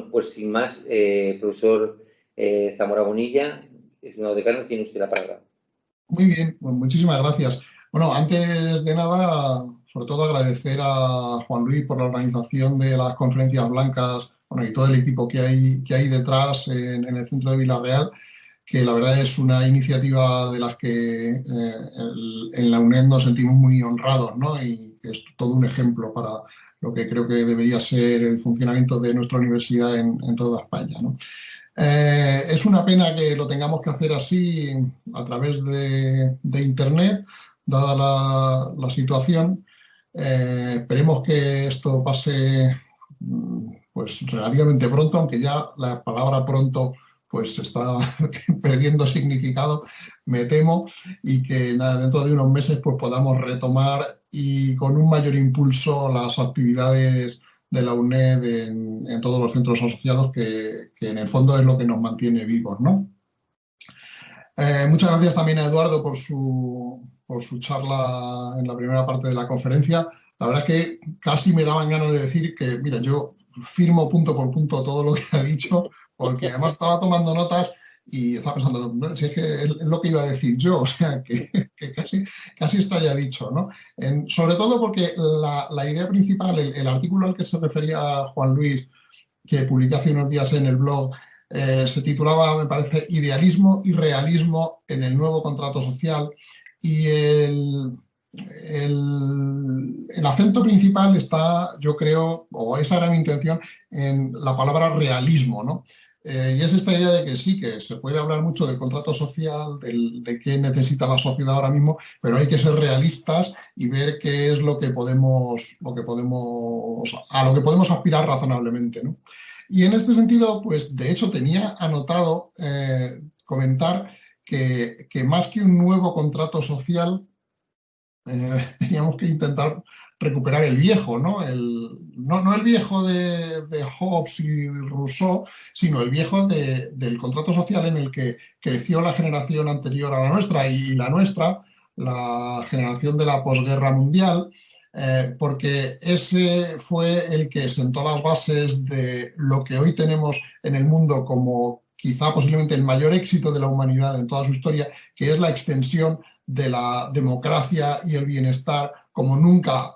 Bueno, pues sin más, profesor Zamora Bonilla, estimado decano, tiene usted la palabra. Muy bien, pues muchísimas gracias. Bueno, antes de nada, sobre todo agradecer a Juan Luis por la organización de las conferencias blancas, bueno, y todo el equipo que hay detrás en el centro de Vila-real, que la verdad es una iniciativa de las que en la UNED nos sentimos muy honrados, ¿no? Y es todo un ejemplo para lo que creo que debería ser el funcionamiento de nuestra universidad en toda España, ¿no? Es una pena que lo tengamos que hacer así a través de Internet, dada la situación. Esperemos que esto pase pues relativamente pronto, aunque ya la palabra pronto pues está perdiendo significado, me temo, y que nada, dentro de unos meses pues podamos retomar y con un mayor impulso las actividades de la UNED en todos los centros asociados, que en el fondo es lo que nos mantiene vivos, ¿no? Muchas gracias también a Eduardo por su charla en la primera parte de la conferencia. La verdad es que casi me daban ganas de decir que, mira, yo firmo punto por punto todo lo que ha dicho, porque además estaba tomando notas y estaba pensando, no, si es que es lo que iba a decir yo, o sea, que casi está ya dicho, ¿no? Sobre todo porque la idea principal, el artículo al que se refería Juan Luis, que publiqué hace unos días en el blog, se titulaba, me parece, Idealismo y realismo en el nuevo contrato social, y el acento principal está, yo creo, o esa era mi intención, en la palabra realismo, ¿no? Y es esta idea de que sí, que se puede hablar mucho del contrato social, de qué necesita la sociedad ahora mismo, pero hay que ser realistas y ver qué es a lo que podemos aspirar razonablemente, ¿no? Y en este sentido, pues de hecho tenía anotado comentar que más que un nuevo contrato social, teníamos que intentar recuperar el viejo, ¿no? No el viejo de Hobbes y Rousseau, sino el viejo del contrato social en el que creció la generación anterior a la nuestra y la nuestra, la generación de la posguerra mundial, porque ese fue el que sentó las bases de lo que hoy tenemos en el mundo como quizá posiblemente el mayor éxito de la humanidad en toda su historia, que es la extensión de la democracia y el bienestar como nunca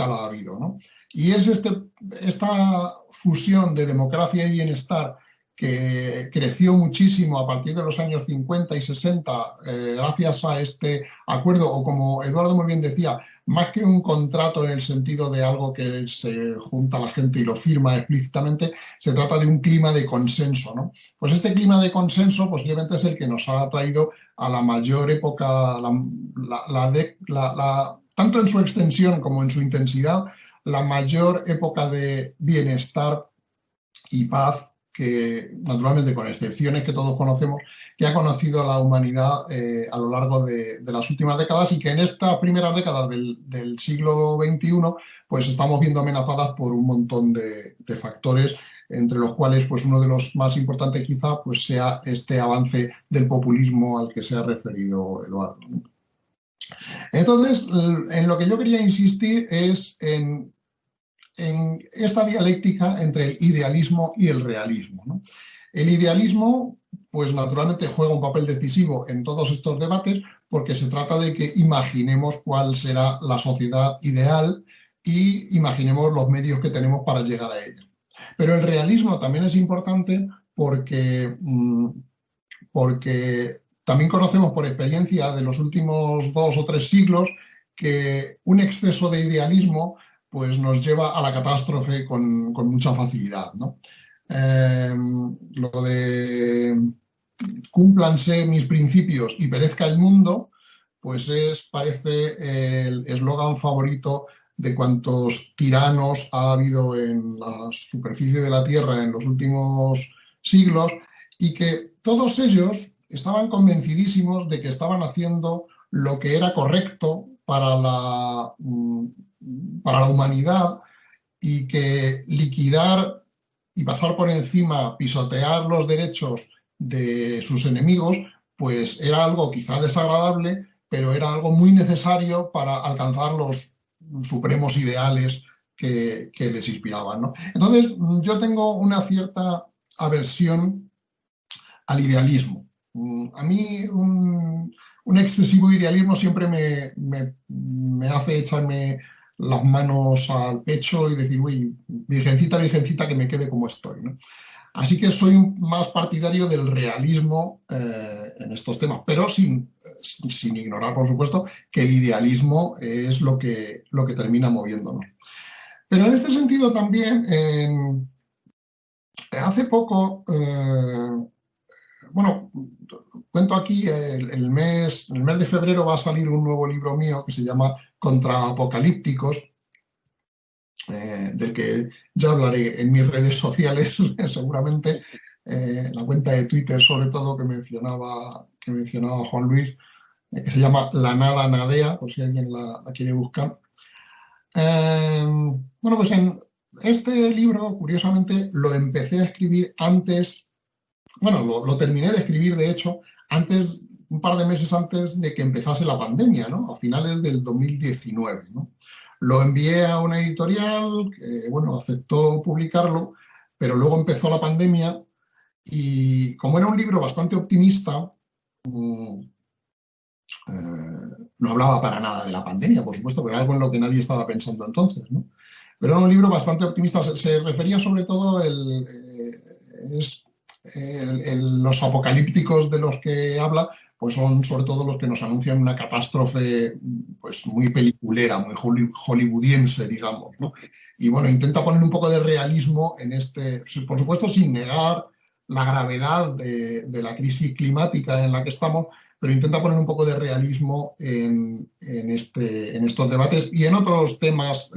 la ha habido, ¿no? Y es esta fusión de democracia y bienestar que creció muchísimo a partir de los años 50 y 60 gracias a este acuerdo, o como Eduardo muy bien decía, más que un contrato en el sentido de algo que se junta la gente y lo firma explícitamente, se trata de un clima de consenso, ¿no? Pues este clima de consenso posiblemente es el que nos ha traído a la mayor época, tanto en su extensión como en su intensidad, la mayor época de bienestar y paz que, naturalmente, con excepciones que todos conocemos, que ha conocido la humanidad a lo largo de las últimas décadas, y que en estas primeras décadas del siglo XXI pues estamos viendo amenazadas por un montón de factores, entre los cuales pues uno de los más importantes quizá pues sea este avance del populismo al que se ha referido Eduardo. Entonces, en lo que yo quería insistir es en esta dialéctica entre el idealismo y el realismo, ¿no? El idealismo, pues naturalmente juega un papel decisivo en todos estos debates, porque se trata de que imaginemos cuál será la sociedad ideal y imaginemos los medios que tenemos para llegar a ella. Pero el realismo también es importante porque también conocemos por experiencia de los últimos 2 o 3 siglos que un exceso de idealismo pues nos lleva a la catástrofe con mucha facilidad, ¿no? Lo de cúmplanse mis principios y perezca el mundo, pues parece el eslogan favorito de cuantos tiranos ha habido en la superficie de la Tierra en los últimos siglos, y que todos ellos estaban convencidísimos de que estaban haciendo lo que era correcto para la humanidad, y que liquidar y pasar por encima, pisotear los derechos de sus enemigos, pues era algo quizá desagradable, pero era algo muy necesario para alcanzar los supremos ideales que les inspiraban, ¿no? Entonces, yo tengo una cierta aversión al idealismo. A mí un excesivo idealismo siempre me hace echarme las manos al pecho y decir, uy, virgencita, virgencita, que me quede como estoy, ¿no? Así que soy más partidario del realismo en estos temas, pero sin ignorar, por supuesto, que el idealismo es lo que termina moviéndonos. Pero en este sentido también, hace poco, bueno, cuento aquí, el mes de febrero va a salir un nuevo libro mío que se llama Contraapocalípticos, del que ya hablaré en mis redes sociales, seguramente, la cuenta de Twitter sobre todo que mencionaba Juan Luis, que se llama La Nada Nadea, por si alguien la quiere buscar. Bueno, pues en este libro, curiosamente, lo empecé a escribir antes, bueno, lo terminé de escribir, de hecho, antes, un par de meses antes de que empezase la pandemia, ¿no? A finales del 2019, ¿no? Lo envié a una editorial que, bueno, aceptó publicarlo, pero luego empezó la pandemia y como era un libro bastante optimista, no hablaba para nada de la pandemia, por supuesto, pero era algo en lo que nadie estaba pensando entonces, ¿no? Pero era un libro bastante optimista, se refería sobre todo los apocalípticos de los que habla, pues son sobre todo los que nos anuncian una catástrofe pues muy peliculera, muy hollywoodiense, digamos, ¿no? Y bueno, intenta poner un poco de realismo en este, por supuesto sin negar la gravedad de la crisis climática en la que estamos, pero intenta poner un poco de realismo en estos debates y en otros temas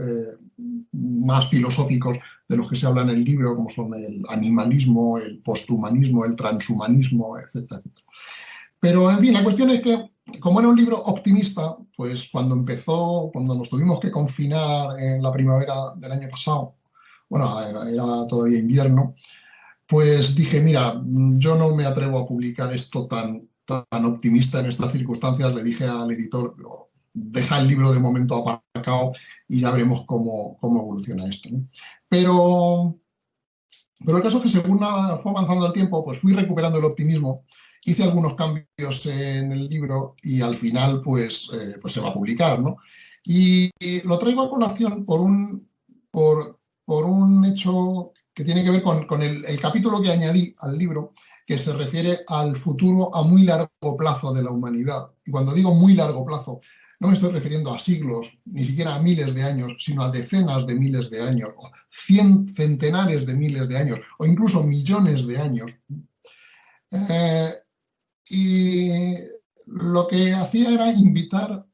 más filosóficos de los que se habla en el libro, como son el animalismo, el posthumanismo, el transhumanismo, etcétera, etcétera. Pero, en fin, la cuestión es que, como era un libro optimista, pues cuando nos tuvimos que confinar en la primavera del año pasado, bueno, era todavía invierno, pues dije, mira, yo no me atrevo a publicar esto tan optimista en estas circunstancias. Le dije al editor, deja el libro de momento aparcado y ya veremos cómo evoluciona esto, ¿no? Pero el caso es que según fue avanzando el tiempo, pues fui recuperando el optimismo, hice algunos cambios en el libro y al final pues se va a publicar, ¿no? Y lo traigo a colación por un hecho que tiene que ver con el capítulo que añadí al libro, que se refiere al futuro a muy largo plazo de la humanidad. Y cuando digo muy largo plazo, no me estoy refiriendo a siglos, ni siquiera a miles de años, sino a decenas de miles de años, o centenares de miles de años, o incluso millones de años. Y lo que hacía era invitar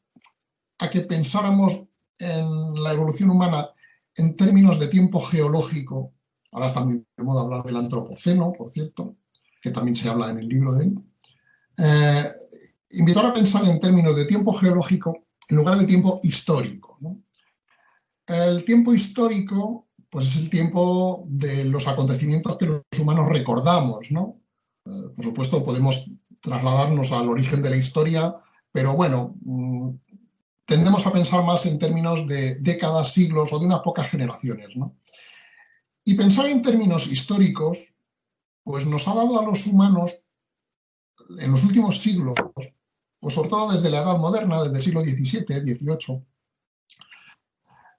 a que pensáramos en la evolución humana en términos de tiempo geológico. Ahora está muy de moda hablar del antropoceno, por cierto, que también se habla en el libro de él. Invitar a pensar en términos de tiempo geológico en lugar de tiempo histórico, ¿no? El tiempo histórico pues es el tiempo de los acontecimientos que los humanos recordamos, ¿no? Por supuesto, podemos trasladarnos al origen de la historia, pero bueno, tendemos a pensar más en términos de décadas, siglos o de unas pocas generaciones, ¿no? Y pensar en términos históricos, pues nos ha dado a los humanos en los últimos siglos, pues sobre todo desde la Edad Moderna, desde el siglo XVII, XVIII,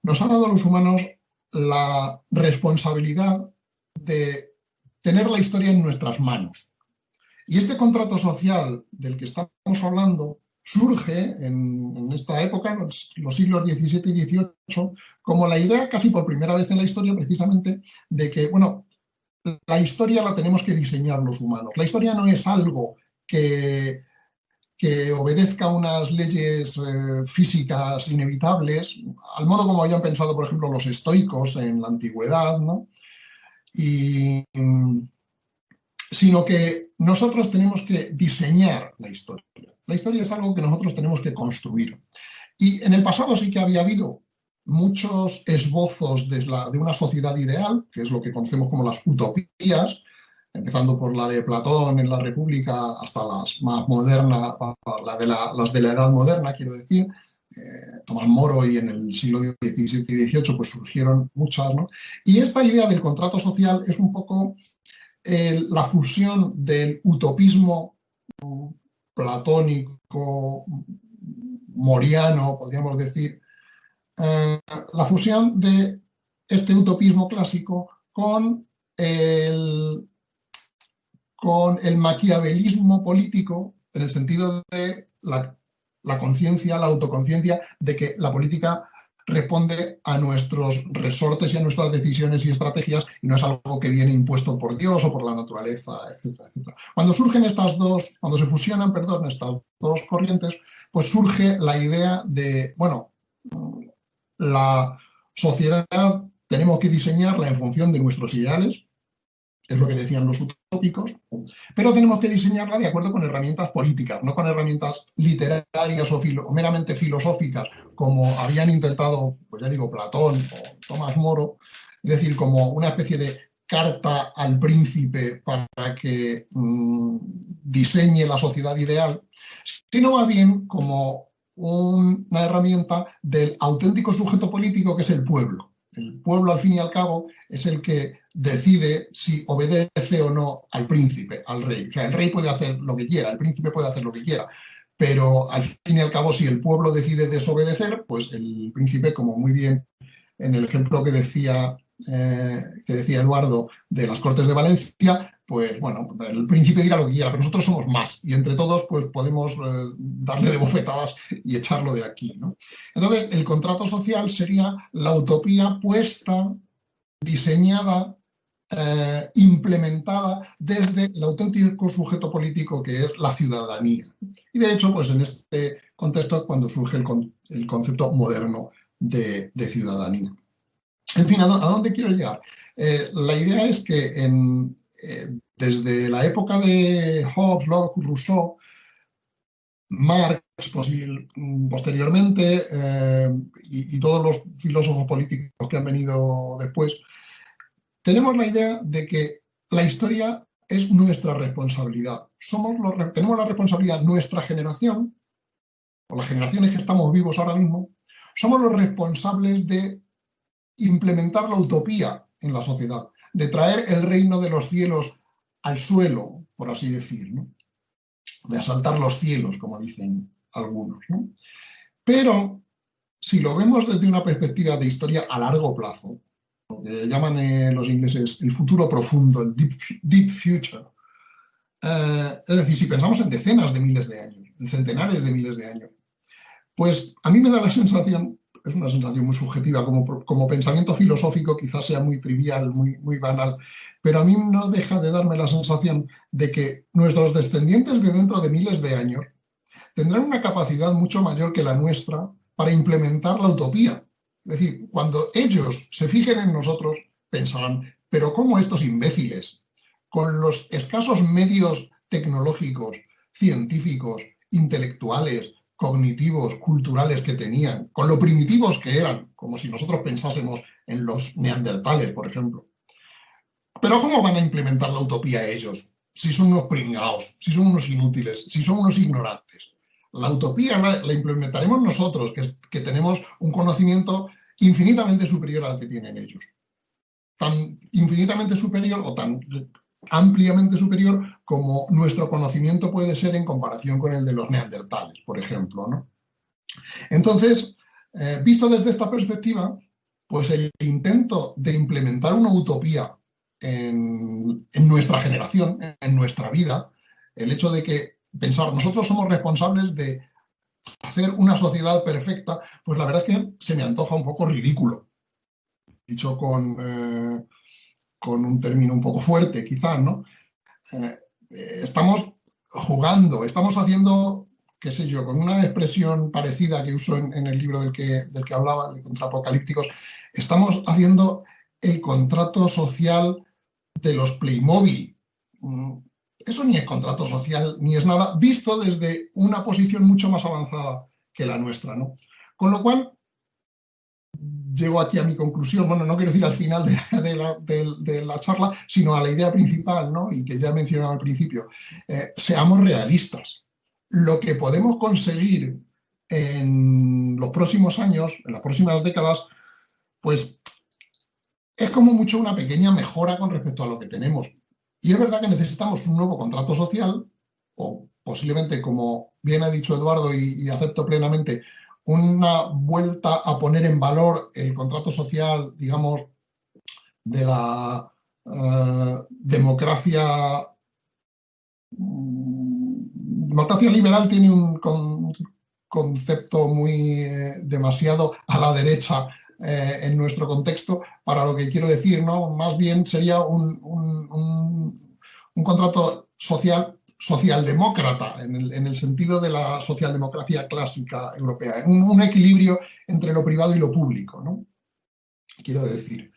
nos ha dado a los humanos la responsabilidad de tener la historia en nuestras manos. Y este contrato social del que estamos hablando surge en esta época, los siglos XVII y XVIII, como la idea, casi por primera vez en la historia, precisamente, de que, bueno, la historia la tenemos que diseñar los humanos. La historia no es algo que obedezca unas leyes físicas inevitables, al modo como habían pensado, por ejemplo, los estoicos en la antigüedad, ¿no? Sino que nosotros tenemos que diseñar la historia. La historia es algo que nosotros tenemos que construir. Y en el pasado sí que había habido muchos esbozos de una sociedad ideal, que es lo que conocemos como las utopías, empezando por la de Platón en la República hasta las más modernas, las de la Edad Moderna, quiero decir, Tomás Moro y en el siglo XVII y XVIII pues surgieron muchas, ¿no? Y esta idea del contrato social es un poco la fusión del utopismo platónico, moriano, podríamos decir, la fusión de este utopismo clásico con el maquiavelismo político, en el sentido de la conciencia, la autoconciencia de que la política responde a nuestros resortes y a nuestras decisiones y estrategias y no es algo que viene impuesto por Dios o por la naturaleza, etcétera, etcétera. Cuando se fusionan, estas dos corrientes, pues surge la idea de, bueno, la sociedad tenemos que diseñarla en función de nuestros ideales, es lo que decían los utópicos, pero tenemos que diseñarla de acuerdo con herramientas políticas, no con herramientas literarias o meramente filosóficas, como habían intentado, pues ya digo, Platón o Tomás Moro, es decir, como una especie de carta al príncipe para que diseñe la sociedad ideal, sino más bien como una herramienta del auténtico sujeto político que es el pueblo. El pueblo, al fin y al cabo, es el que decide si obedece o no al príncipe, al rey. O sea, el rey puede hacer lo que quiera, el príncipe puede hacer lo que quiera, pero al fin y al cabo, si el pueblo decide desobedecer, pues el príncipe, como muy bien en el ejemplo que decía Eduardo de las Cortes de Valencia, pues bueno, el príncipe dirá lo que quiera, pero nosotros somos más y entre todos pues podemos darle de bofetadas y echarlo de aquí, ¿no? Entonces, el contrato social sería la utopía puesta, diseñada, implementada desde el auténtico sujeto político que es la ciudadanía. Y de hecho, pues en este contexto es cuando surge el concepto moderno de ciudadanía. En fin, ¿a dónde quiero llegar? La idea es que desde la época de Hobbes, Locke, Rousseau, Marx posteriormente y todos los filósofos políticos que han venido después, tenemos la idea de que la historia es nuestra responsabilidad. Tenemos la responsabilidad, nuestra generación, o las generaciones que estamos vivos ahora mismo, somos los responsables de implementar la utopía en la sociedad, de traer el reino de los cielos al suelo, por así decir, ¿no? De asaltar los cielos, como dicen algunos, ¿no? Pero si lo vemos desde una perspectiva de historia a largo plazo, lo que llaman los ingleses el futuro profundo, el deep future, es decir, si pensamos en decenas de miles de años, en centenares de miles de años, pues a mí me da la sensación, es una sensación muy subjetiva, como pensamiento filosófico quizás sea muy trivial, muy banal, pero a mí no deja de darme la sensación de que nuestros descendientes de dentro de miles de años tendrán una capacidad mucho mayor que la nuestra para implementar la utopía. Es decir, cuando ellos se fijen en nosotros, pensarán, pero ¿cómo estos imbéciles, con los escasos medios tecnológicos, científicos, intelectuales, cognitivos, culturales que tenían, con lo primitivos que eran, como si nosotros pensásemos en los neandertales, por ejemplo? Pero ¿cómo van a implementar la utopía ellos si son unos pringaos, si son unos inútiles, si son unos ignorantes? La utopía la implementaremos nosotros, que tenemos un conocimiento infinitamente superior al que tienen ellos. Tan infinitamente superior o tan ampliamente superior como nuestro conocimiento puede ser en comparación con el de los neandertales, por ejemplo, ¿no? Entonces, visto desde esta perspectiva, pues el intento de implementar una utopía en nuestra generación, en nuestra vida, el hecho de que pensar, nosotros somos responsables de hacer una sociedad perfecta, pues la verdad es que se me antoja un poco ridículo. Dicho con un término un poco fuerte, quizás, ¿no? Estamos jugando, estamos haciendo, qué sé yo, con una expresión parecida que uso en el libro del que hablaba, de Contraapocalípticos, estamos haciendo el contrato social de los Playmobil. Eso ni es contrato social, ni es nada, visto desde una posición mucho más avanzada que la nuestra, ¿no? Con lo cual, llego aquí a mi conclusión, bueno, no quiero decir al final de la charla, sino a la idea principal, ¿no? Y que ya he mencionado al principio. Seamos realistas. Lo que podemos conseguir en los próximos años, en las próximas décadas, pues es como mucho una pequeña mejora con respecto a lo que tenemos. Y es verdad que necesitamos un nuevo contrato social, o posiblemente, como bien ha dicho Eduardo y acepto plenamente, una vuelta a poner en valor el contrato social, digamos, de la democracia. Democracia liberal tiene un concepto muy demasiado a la derecha en nuestro contexto para lo que quiero decir, ¿no? Más bien sería un contrato social socialdemócrata, en el sentido de la socialdemocracia clásica europea, un equilibrio entre lo privado y lo público, ¿no? Quiero decir.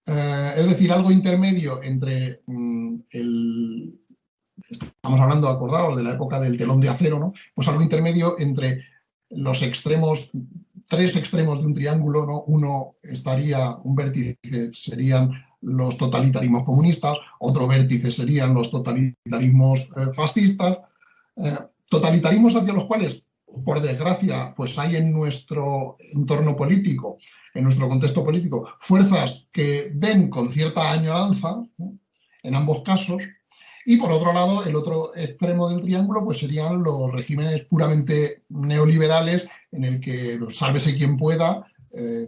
Es decir, algo intermedio entre estamos hablando, acordados, de la época del telón de acero, ¿no? Pues algo intermedio entre los extremos, tres extremos de un triángulo, ¿no? Un vértice serían los totalitarismos comunistas, otro vértice serían los totalitarismos fascistas, totalitarismos hacia los cuales, por desgracia, pues hay en nuestro entorno político, en nuestro contexto político, fuerzas que ven con cierta añoranza, ¿no? En ambos casos. Y por otro lado, el otro extremo del triángulo pues serían los regímenes puramente neoliberales en el que, sálvese quien pueda,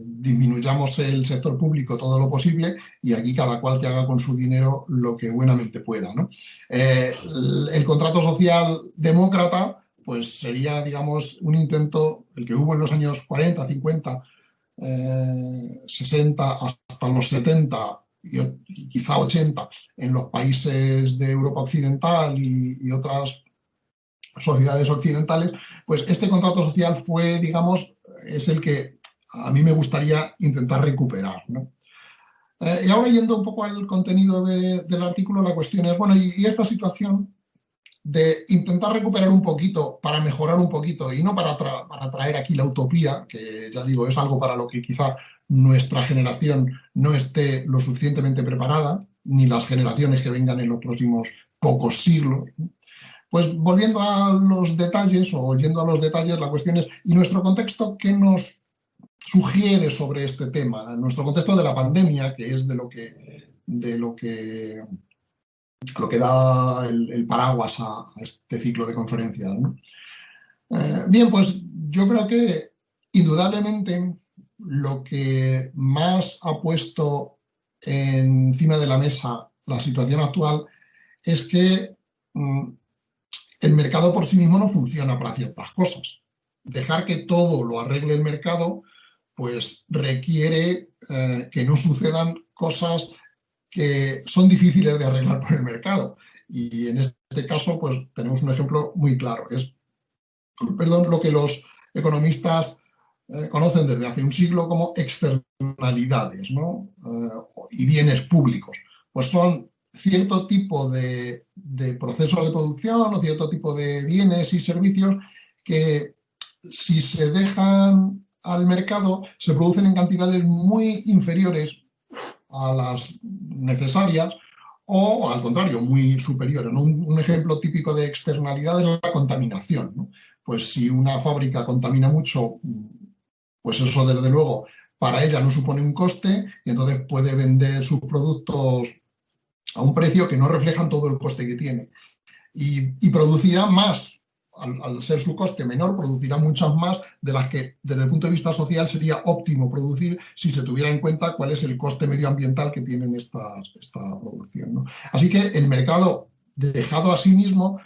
disminuyamos el sector público todo lo posible y aquí cada cual que haga con su dinero lo que buenamente pueda, ¿no? El contrato social demócrata pues sería, digamos, un intento, el que hubo en los años 40, 50, 60 hasta los 70 y quizá 80 en los países de Europa Occidental y otras sociedades occidentales, pues este contrato social fue, digamos, es el que a mí me gustaría intentar recuperar, ¿no? Y ahora, yendo un poco al contenido del artículo, la cuestión es, bueno, y esta situación de intentar recuperar un poquito, para mejorar un poquito, y no para traer aquí la utopía, que ya digo, es algo para lo que quizá nuestra generación no esté lo suficientemente preparada, ni las generaciones que vengan en los próximos pocos siglos. Pues volviendo a los detalles, o yendo a los detalles, la cuestión es, ¿y nuestro contexto qué nos sugiere sobre este tema? Nuestro contexto de la pandemia, que es lo que da el paraguas a este ciclo de conferencias, ¿no? Bien, pues yo creo que indudablemente lo que más ha puesto encima de la mesa la situación actual es que el mercado por sí mismo no funciona para ciertas cosas. Dejar que todo lo arregle el mercado pues requiere que no sucedan cosas que son difíciles de arreglar por el mercado. Y en este caso, pues tenemos un ejemplo muy claro. Es, lo que los economistas conocen desde hace un siglo como externalidades, ¿no? Y bienes públicos. Pues son cierto tipo de procesos de producción o cierto tipo de bienes y servicios que, si se dejan al mercado, se producen en cantidades muy inferiores a las necesarias o, al contrario, muy superiores, ¿no? Un ejemplo típico de externalidad es la contaminación, ¿no? Pues si una fábrica contamina mucho, pues eso desde luego para ella no supone un coste y entonces puede vender sus productos a un precio que no reflejan todo el coste que tiene y producirá más. Al ser su coste menor, producirá muchas más de las que desde el punto de vista social sería óptimo producir si se tuviera en cuenta cuál es el coste medioambiental que tienen esta producción, ¿no? Así que el mercado, dejado a sí mismo,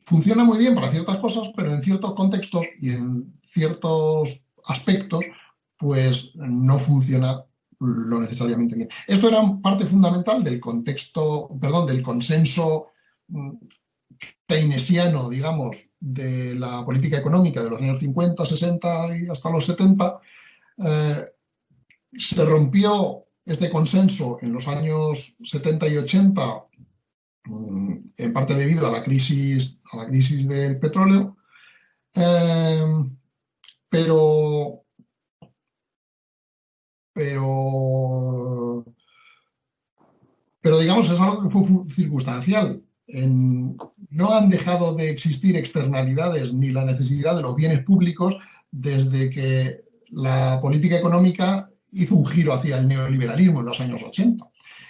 funciona muy bien para ciertas cosas, pero en ciertos contextos y en ciertos aspectos, pues no funciona lo necesariamente bien. Esto era parte fundamental del contexto, perdón, del consenso keynesiano, digamos, de la política económica de los años 50, 60 y hasta los 70. Se rompió este consenso en los años 70 y 80, en parte debido a la crisis del petróleo, pero digamos, es algo que fue circunstancial. no han dejado de existir externalidades ni la necesidad de los bienes públicos desde que la política económica hizo un giro hacia el neoliberalismo en los años 80.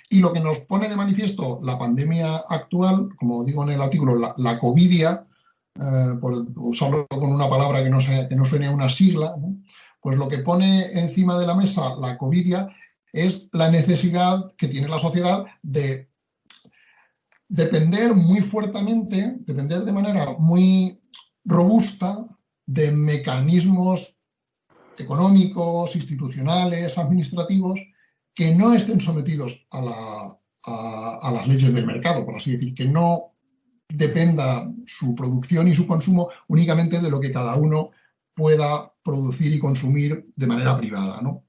Y lo que nos pone de manifiesto la pandemia actual, como digo en el artículo, la covidia, por usarlo con una palabra que no suene a una sigla, ¿no? Pues lo que pone encima de la mesa la covidia es la necesidad que tiene la sociedad de depender muy fuertemente, depender de manera muy robusta de mecanismos económicos, institucionales, administrativos, que no estén sometidos a las leyes del mercado, por así decir, que no dependa su producción y su consumo únicamente de lo que cada uno pueda producir y consumir de manera privada, ¿no?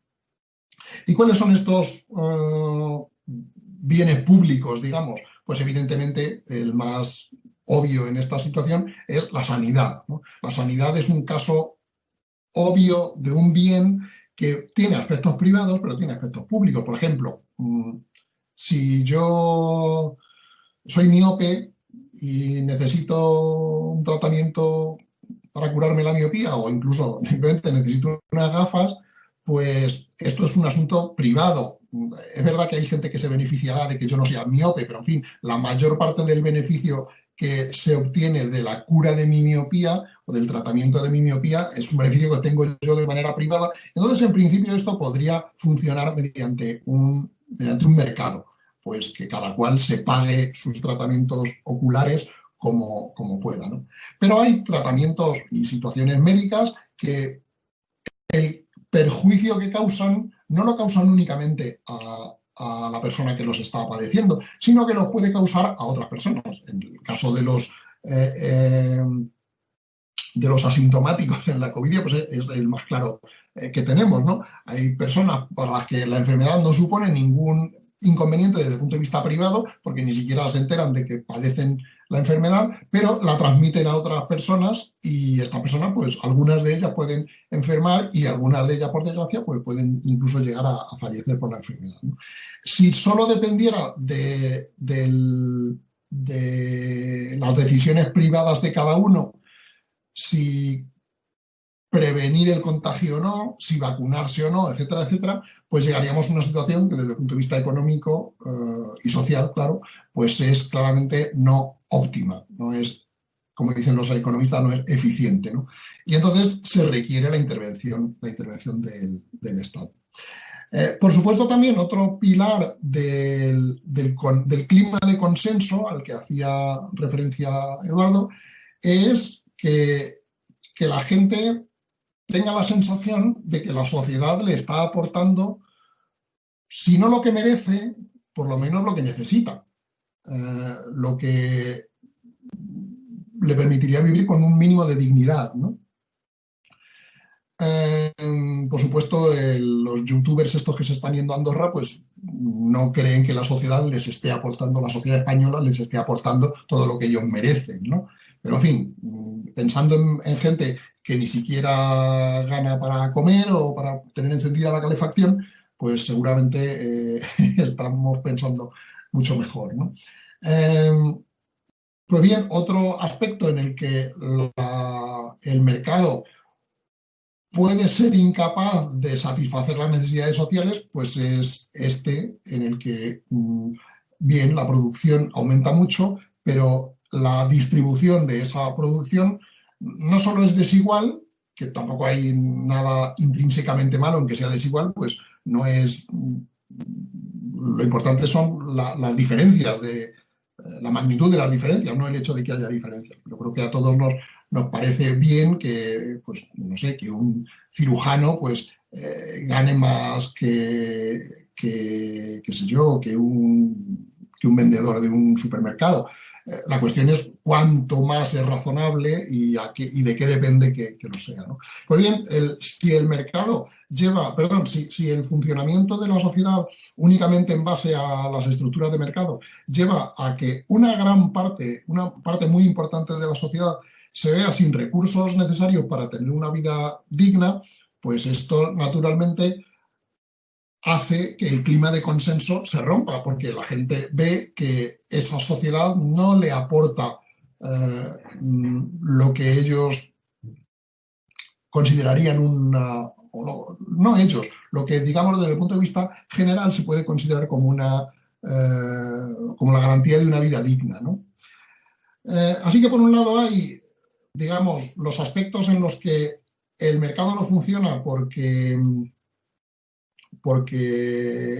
¿Y cuáles son estos bienes públicos, digamos? Pues evidentemente el más obvio en esta situación es la sanidad, ¿no? La sanidad es un caso obvio de un bien que tiene aspectos privados, pero tiene aspectos públicos. Por ejemplo, si yo soy miope y necesito un tratamiento para curarme la miopía o incluso simplemente necesito unas gafas, pues esto es un asunto privado. Es verdad que hay gente que se beneficiará de que yo no sea miope, pero en fin, la mayor parte del beneficio que se obtiene de la cura de mi miopía o del tratamiento de mi miopía es un beneficio que tengo yo de manera privada. Entonces, en principio, esto podría funcionar mediante un mercado, pues que cada cual se pague sus tratamientos oculares como pueda, ¿no? Pero hay tratamientos y situaciones médicas que el perjuicio que causan no lo causan únicamente a la persona que los está padeciendo, sino que los puede causar a otras personas. En el caso de los asintomáticos en la COVID, pues es el más claro que tenemos, ¿no? Hay personas para las que la enfermedad no supone ningún inconveniente desde el punto de vista privado, porque ni siquiera se enteran de que padecen la enfermedad, pero la transmiten a otras personas y estas personas, pues algunas de ellas pueden enfermar y algunas de ellas, por desgracia, pues pueden incluso llegar a fallecer por la enfermedad, ¿no? Si solo dependiera de las decisiones privadas de cada uno, si prevenir el contagio o no, si vacunarse o no, etcétera, etcétera, pues llegaríamos a una situación que desde el punto de vista económico y social, claro, pues es claramente no óptima, no es, como dicen los economistas, no es eficiente, ¿no? Y entonces se requiere la intervención del Estado. Por supuesto, también otro pilar del clima de consenso al que hacía referencia Eduardo es que la gente tenga la sensación de que la sociedad le está aportando, si no lo que merece, por lo menos lo que necesita, lo que le permitiría vivir con un mínimo de dignidad, ¿no? Por supuesto, los youtubers estos que se están yendo a Andorra, pues no creen que la sociedad les esté aportando, la sociedad española les esté aportando todo lo que ellos merecen, ¿no? Pero en fin, pensando en gente que ni siquiera gana para comer o para tener encendida la calefacción, pues seguramente estamos pensando mucho mejor, ¿no? Pues bien, otro aspecto en el que el mercado puede ser incapaz de satisfacer las necesidades sociales, pues es este en el que, bien, la producción aumenta mucho, pero la distribución de esa producción no solo es desigual, que tampoco hay nada intrínsecamente malo en que sea desigual, pues no es... Lo importante son las diferencias, la magnitud de las diferencias, no el hecho de que haya diferencias. Yo creo que a todos nos parece bien que, pues, no sé, que un cirujano pues gane más qué sé yo, que un vendedor de un supermercado. La cuestión es cuánto más es razonable y de qué depende que lo sea, ¿no? Pues bien, si el mercado si el funcionamiento de la sociedad únicamente en base a las estructuras de mercado lleva a que una parte muy importante de la sociedad se vea sin recursos necesarios para tener una vida digna, pues esto naturalmente hace que el clima de consenso se rompa, porque la gente ve que esa sociedad no le aporta lo que ellos considerarían no ellos, lo que digamos desde el punto de vista general se puede considerar como como la garantía de una vida digna, ¿no? Así que por un lado hay, digamos, los aspectos en los que el mercado no funciona porque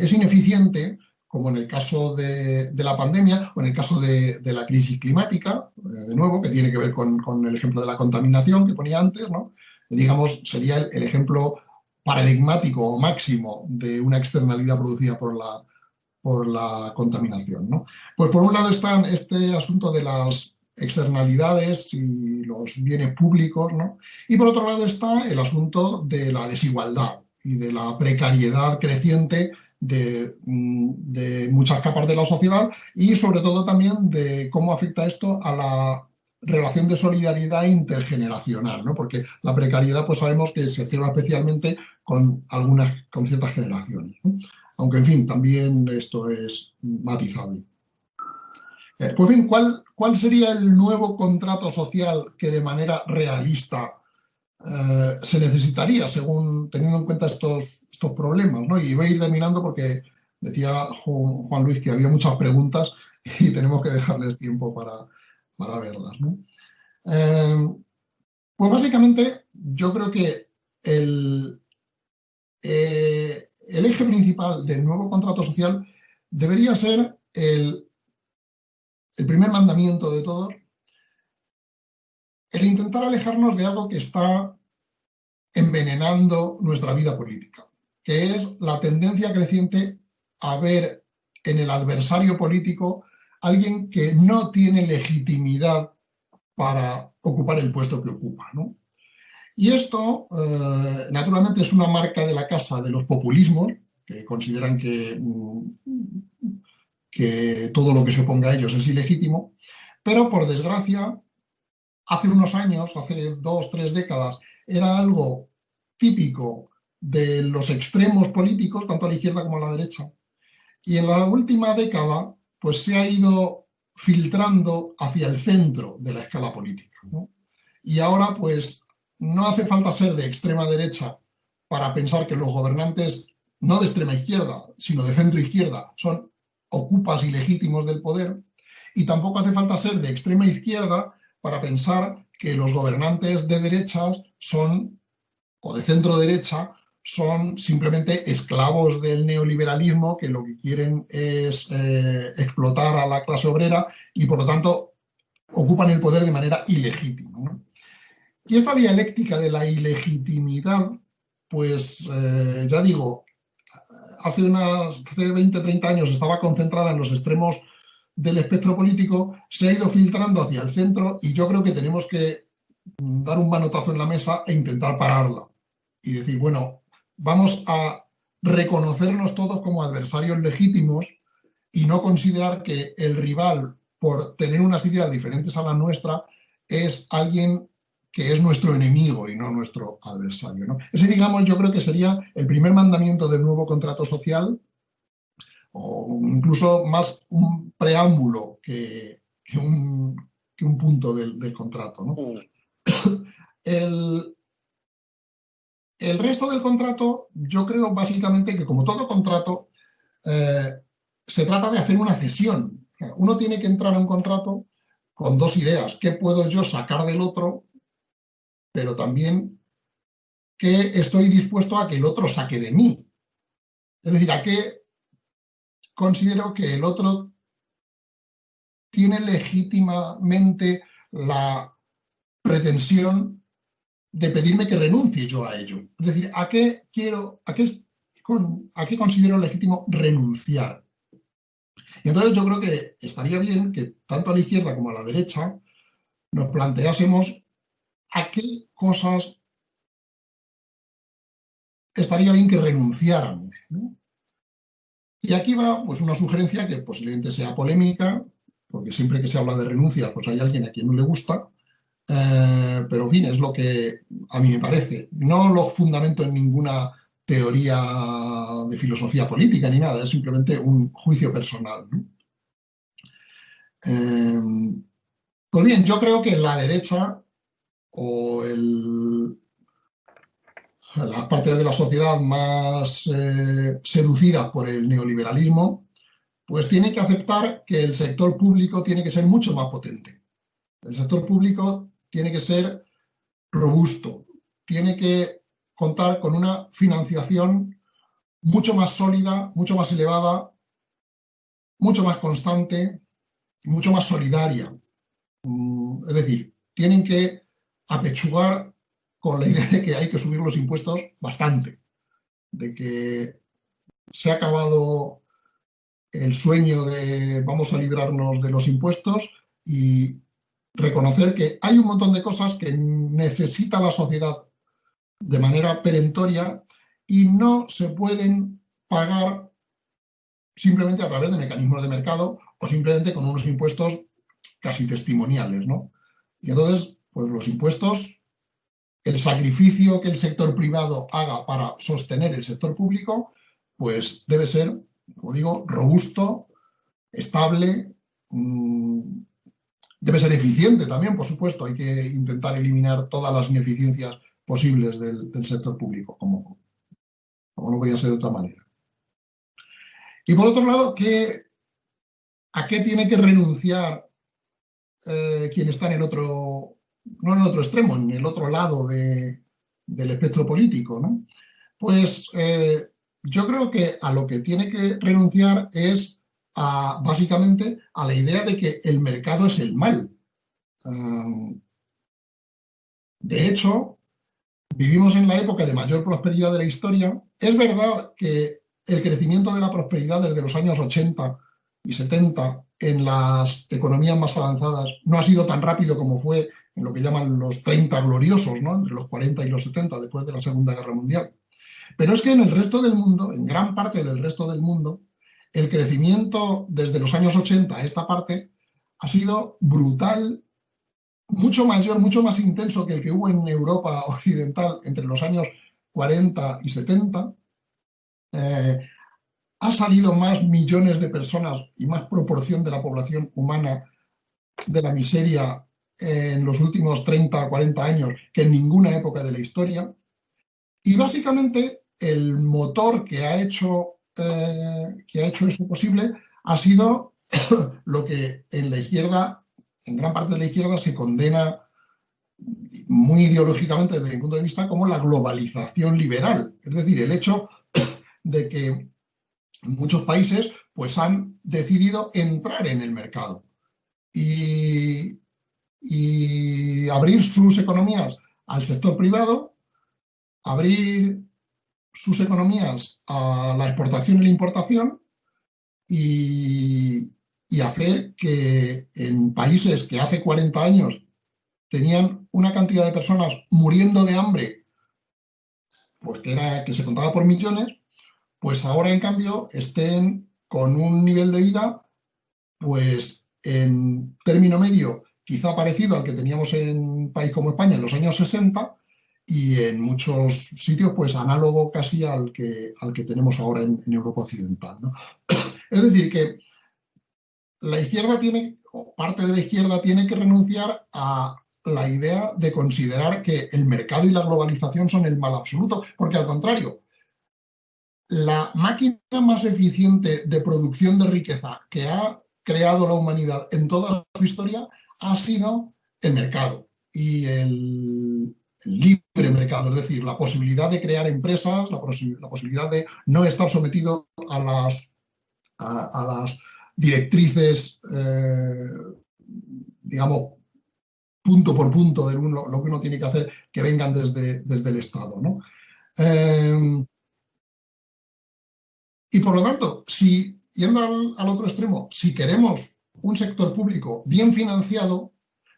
es ineficiente, como en el caso de la pandemia o en el caso de la crisis climática, de nuevo, que tiene que ver con el ejemplo de la contaminación que ponía antes, ¿no? Digamos, sería el ejemplo paradigmático o máximo de una externalidad producida por la contaminación, ¿no? Pues por un lado está este asunto de las externalidades y los bienes públicos, ¿no? Y por otro lado está el asunto de la desigualdad y de la precariedad creciente de muchas capas de la sociedad y sobre todo también de cómo afecta esto a la relación de solidaridad intergeneracional, ¿no? Porque la precariedad pues sabemos que se ceba especialmente con ciertas generaciones, ¿no? Aunque, en fin, también esto es matizable. Pues, en fin, ¿cuál sería el nuevo contrato social que de manera realista se necesitaría, teniendo en cuenta estos problemas, ¿no? Y voy a ir terminando porque decía Juan Luis que había muchas preguntas y tenemos que dejarles tiempo para verlas, ¿no? Pues básicamente yo creo que el eje principal del nuevo contrato social debería ser el primer mandamiento de todos, el intentar alejarnos de algo que está envenenando nuestra vida política, que es la tendencia creciente a ver en el adversario político alguien que no tiene legitimidad para ocupar el puesto que ocupa, ¿no? Y esto, naturalmente, es una marca de la casa de los populismos, que consideran que todo lo que se oponga a ellos es ilegítimo, pero, por desgracia, hace unos años, hace 2 o 3 décadas, era algo típico de los extremos políticos, tanto a la izquierda como a la derecha, y en la última década pues se ha ido filtrando hacia el centro de la escala política, ¿no? Y ahora pues no hace falta ser de extrema derecha para pensar que los gobernantes, no de extrema izquierda, sino de centro izquierda, son ocupas ilegítimos del poder, y tampoco hace falta ser de extrema izquierda para pensar que los gobernantes de derechas o de centro derecha, son simplemente esclavos del neoliberalismo que lo que quieren es explotar a la clase obrera y, por lo tanto, ocupan el poder de manera ilegítima, ¿no? Y esta dialéctica de la ilegitimidad, pues ya digo, hace 20, 30 años estaba concentrada en los extremos del espectro político, se ha ido filtrando hacia el centro y yo creo que tenemos que dar un manotazo en la mesa e intentar pararla. Y decir, bueno, vamos a reconocernos todos como adversarios legítimos y no considerar que el rival, por tener unas ideas diferentes a la nuestra, es alguien que es nuestro enemigo y no nuestro adversario, ¿no? Ese, digamos, yo creo que sería el primer mandamiento del nuevo contrato social, o incluso más un preámbulo que un punto del contrato, ¿no? El resto del contrato, yo creo básicamente que, como todo contrato, se trata de hacer una cesión. Uno tiene que entrar a un contrato con 2 ideas. ¿Qué puedo yo sacar del otro? Pero también qué estoy dispuesto a que el otro saque de mí. Es decir, a qué considero que el otro tiene legítimamente la pretensión de pedirme que renuncie yo a ello. Es decir, ¿a qué considero legítimo renunciar? Y entonces yo creo que estaría bien que tanto a la izquierda como a la derecha nos planteásemos a qué cosas estaría bien que renunciáramos, ¿no? Y aquí va pues una sugerencia que posiblemente sea polémica, porque siempre que se habla de renuncias pues hay alguien a quien no le gusta, pero en fin, es lo que a mí me parece. No lo fundamento en ninguna teoría de filosofía política ni nada, es simplemente un juicio personal, ¿no? Pues bien, yo creo que la derecha o la parte de la sociedad más seducida por el neoliberalismo, pues tiene que aceptar que el sector público tiene que ser mucho más potente. El sector público tiene que ser robusto, tiene que contar con una financiación mucho más sólida, mucho más elevada, mucho más constante, mucho más solidaria. Es decir, tienen que apechugar con la idea de que hay que subir los impuestos bastante, de que se ha acabado el sueño de vamos a librarnos de los impuestos y reconocer que hay un montón de cosas que necesita la sociedad de manera perentoria y no se pueden pagar simplemente a través de mecanismos de mercado o simplemente con unos impuestos casi testimoniales, ¿no? Y entonces, pues los impuestos, el sacrificio que el sector privado haga para sostener el sector público, pues debe ser, como digo, robusto, estable, debe ser eficiente también, por supuesto. Hay que intentar eliminar todas las ineficiencias posibles del sector público, como no podía ser de otra manera. Y por otro lado, ¿a qué tiene que renunciar quien está en el otro, no en el otro extremo, en el otro lado del espectro político, ¿no? Pues yo creo que a lo que tiene que renunciar es básicamente a la idea de que el mercado es el mal. De hecho, vivimos en la época de mayor prosperidad de la historia. Es verdad que el crecimiento de la prosperidad desde los años 80 y 70 en las economías más avanzadas no ha sido tan rápido como fue en lo que llaman los 30 gloriosos, ¿no? Entre los 40 y los 70, después de la Segunda Guerra Mundial. Pero es que en el resto del mundo, en gran parte del resto del mundo, el crecimiento desde los años 80 a esta parte ha sido brutal, mucho mayor, mucho más intenso que el que hubo en Europa occidental entre los años 40 y 70. Ha salido más millones de personas y más proporción de la población humana de la miseria en los últimos 30 o 40 años que en ninguna época de la historia. Y básicamente el motor que ha hecho eso posible ha sido lo que en la izquierda, en gran parte de la izquierda, se condena muy ideológicamente desde mi punto de vista como la globalización liberal. Es decir, el hecho de que muchos países pues han decidido entrar en el mercado y abrir sus economías al sector privado, abrir sus economías a la exportación y la importación y hacer que en países que hace 40 años tenían una cantidad de personas muriendo de hambre, pues que se contaba por millones, pues ahora en cambio estén con un nivel de vida pues en término medio quizá parecido al que teníamos en un país como España en los años 60 y en muchos sitios pues análogo casi al que tenemos ahora en Europa Occidental, ¿no? Es decir, que la izquierda parte de la izquierda tiene que renunciar a la idea de considerar que el mercado y la globalización son el mal absoluto, porque al contrario, la máquina más eficiente de producción de riqueza que ha creado la humanidad en toda su historia ha sido el mercado y el libre mercado, es decir, la posibilidad de crear empresas, la posibilidad de no estar sometido a las directrices, digamos, punto por punto de lo que uno tiene que hacer, que vengan desde el Estado, ¿no? Y por lo tanto, yendo al otro extremo, si queremos un sector público bien financiado,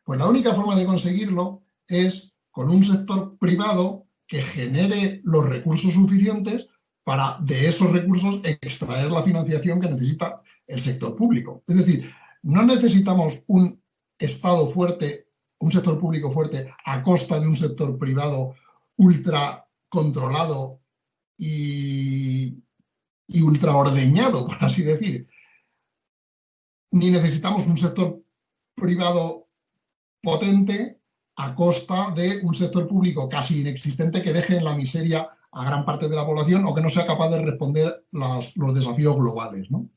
pues la única forma de conseguirlo es con un sector privado que genere los recursos suficientes para de esos recursos extraer la financiación que necesita el sector público. Es decir, no necesitamos un Estado fuerte, un sector público fuerte a costa de un sector privado ultra controlado y ultraordeñado, por así decir. Ni necesitamos un sector privado potente a costa de un sector público casi inexistente que deje en la miseria a gran parte de la población o que no sea capaz de responder los desafíos globales, ¿no?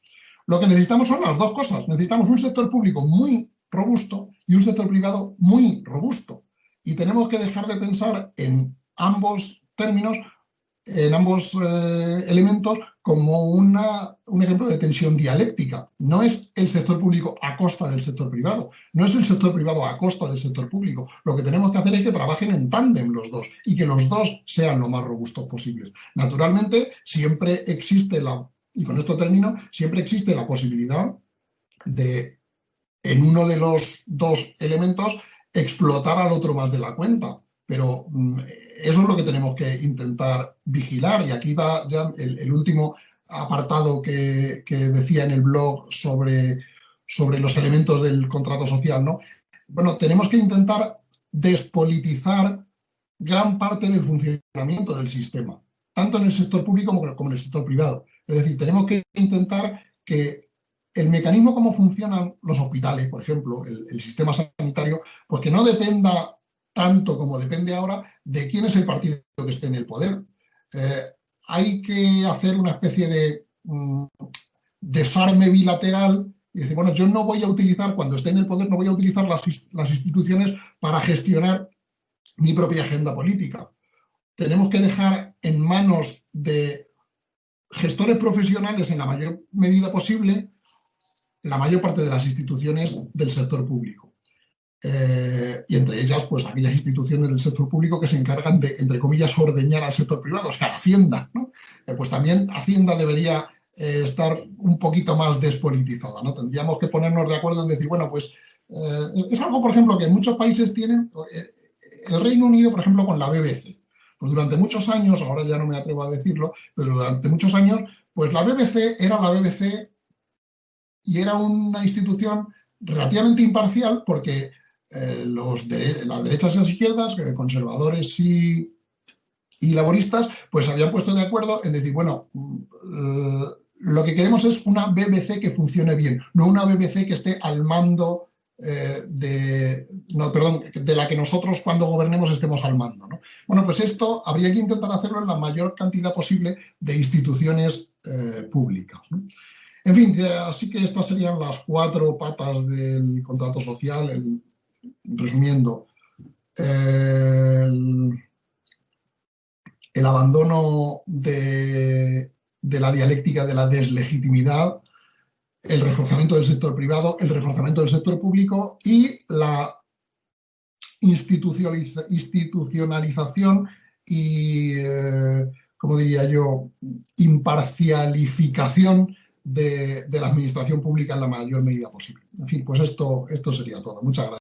Lo que necesitamos son las dos cosas. Necesitamos un sector público muy robusto y un sector privado muy robusto. Y tenemos que dejar de pensar en ambos términos, en ambos elementos, como un ejemplo de tensión dialéctica. No es el sector público a costa del sector privado, no es el sector privado a costa del sector público. Lo que tenemos que hacer es que trabajen en tándem los dos y que los dos sean lo más robustos posibles. Naturalmente, siempre existe y con esto termino, siempre existe la posibilidad de, en uno de los dos elementos, explotar al otro más de la cuenta. Pero eso es lo que tenemos que intentar vigilar. Y aquí va ya el último apartado que decía en el blog sobre los elementos del contrato social, ¿no? Bueno, tenemos que intentar despolitizar gran parte del funcionamiento del sistema, tanto en el sector público como en el sector privado. Es decir, tenemos que intentar que el mecanismo como funcionan los hospitales, por ejemplo, el sistema sanitario, pues que no dependa tanto como depende ahora de quién es el partido que esté en el poder. Hay que hacer una especie de desarme bilateral y decir, bueno, yo no voy a utilizar, cuando esté en el poder, no voy a utilizar las instituciones para gestionar mi propia agenda política. Tenemos que dejar en manos de gestores profesionales, en la mayor medida posible, la mayor parte de las instituciones del sector público. Y entre ellas, pues aquellas instituciones del sector público que se encargan de, entre comillas, ordeñar al sector privado, o sea, Hacienda, ¿no? Pues también Hacienda debería estar un poquito más despolitizada, ¿no? Tendríamos que ponernos de acuerdo en decir, bueno, pues es algo, por ejemplo, que en muchos países tienen, el Reino Unido, por ejemplo, con la BBC. Pues durante muchos años, ahora ya no me atrevo a decirlo, pero durante muchos años, pues la BBC era la BBC y era una institución relativamente imparcial porque las derechas y las izquierdas, conservadores y laboristas, pues se habían puesto de acuerdo en decir, bueno, lo que queremos es una BBC que funcione bien, no una BBC que esté al mando de la que nosotros cuando gobernemos estemos al mando, ¿no? Bueno, pues esto habría que intentar hacerlo en la mayor cantidad posible de instituciones públicas, ¿no? En fin, así que estas serían las 4 patas del contrato social. Resumiendo, el abandono de la dialéctica de la deslegitimidad, el reforzamiento del sector privado, el reforzamiento del sector público y la institucionalización y, como diría yo, imparcialificación de la administración pública en la mayor medida posible. En fin, pues esto sería todo. Muchas gracias.